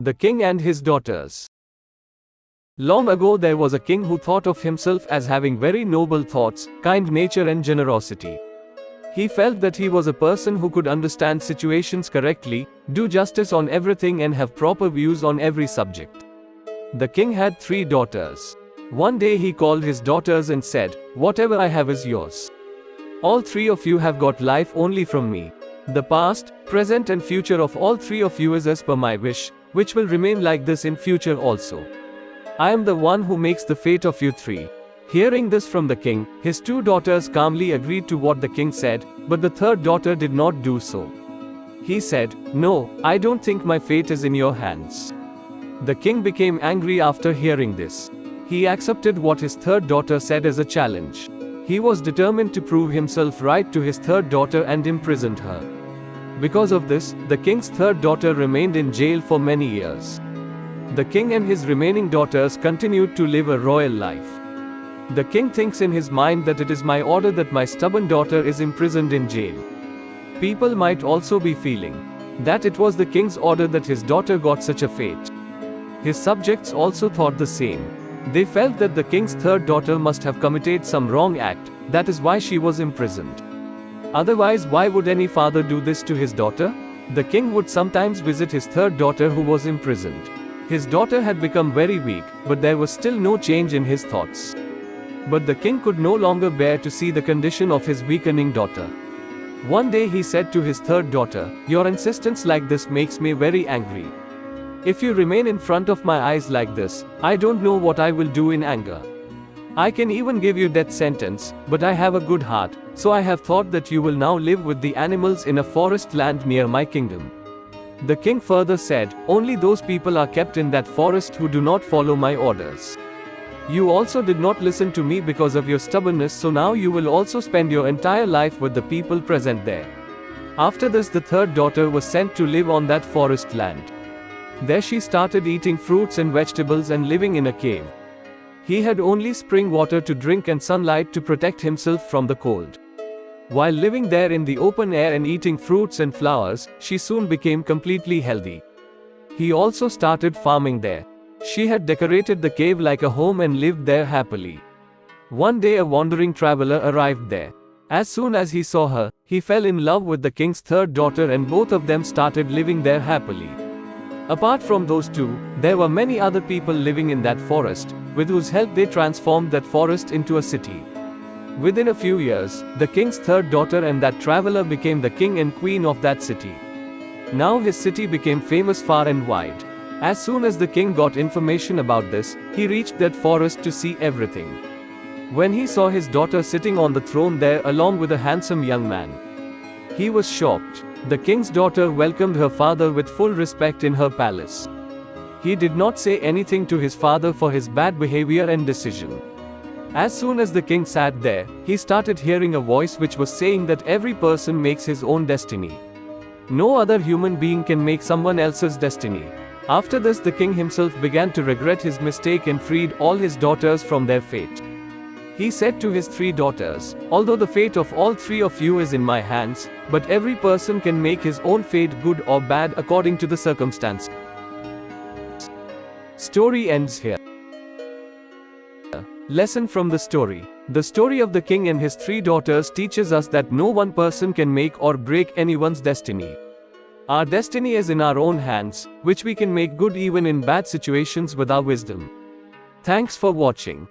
The king and his daughters. Long ago there was a king who thought of himself as having very noble thoughts, kind nature and generosity. He felt that he was a person who could understand situations correctly, do justice on everything and have proper views on every subject. The king had 3 daughters. One day he called his daughters and said, "Whatever I have is yours. All 3 of you have got life only from me. The past, present and future of all 3 of you is as per my wish, which will remain like this in future also. I am the one who makes the fate of you 3. Hearing this from the king, his 2 daughters calmly agreed to what the king said, but the 3rd daughter did not do so. He said, "No, I don't think my fate is in your hands." The king became angry after hearing this. He accepted what his 3rd daughter said as a challenge. He was determined to prove himself right to his 3rd daughter and imprisoned her. Because of this, the king's 3rd daughter remained in jail for many years. The king and his remaining daughters continued to live a royal life. The king thinks in his mind that it is my order that my stubborn daughter is imprisoned in jail. People might also be feeling that it was the king's order that his daughter got such a fate. His subjects also thought the same. They felt that the king's 3rd daughter must have committed some wrong act, that is why she was imprisoned. Otherwise, why would any father do this to his daughter? The king would sometimes visit his 3rd daughter who was imprisoned. His daughter had become very weak, but there was still no change in his thoughts. But the king could no longer bear to see the condition of his weakening daughter. One day he said to his 3rd daughter, "Your insistence like this makes me very angry. If you remain in front of my eyes like this, I don't know what I will do in anger. I can even give you death sentence, but I have a good heart, so I have thought that you will now live with the animals in a forest land near my kingdom." The king further said, "Only those people are kept in that forest who do not follow my orders. You also did not listen to me because of your stubbornness, so now you will also spend your entire life with the people present there." After this, the 3rd daughter was sent to live on that forest land. There she started eating fruits and vegetables and living in a cave. He had only spring water to drink and sunlight to protect himself from the cold. While living there in the open air and eating fruits and flowers, she soon became completely healthy. He also started farming there. She had decorated the cave like a home and lived there happily. One day a wandering traveler arrived there. As soon as he saw her, he fell in love with the king's 3rd daughter and both of them started living there happily. Apart from those 2, there were many other people living in that forest, with whose help they transformed that forest into a city. Within a few years, the king's 3rd daughter and that traveler became the king and queen of that city. Now his city became famous far and wide. As soon as the king got information about this, he reached that forest to see everything. When he saw his daughter sitting on the throne there along with a handsome young man, he was shocked. The king's daughter welcomed her father with full respect in her palace. He did not say anything to his father for his bad behavior and decision. As soon as the king sat there, he started hearing a voice which was saying that every person makes his own destiny. No other human being can make someone else's destiny. After this, the king himself began to regret his mistake and freed all his daughters from their fate. He said to his 3 daughters, "Although the fate of all 3 of you is in my hands, but every person can make his own fate good or bad according to the circumstance." Story ends here. Lesson from the story. The story of the king and his 3 daughters teaches us that no one person can make or break anyone's destiny. Our destiny is in our own hands, which we can make good even in bad situations with our wisdom. Thanks for watching.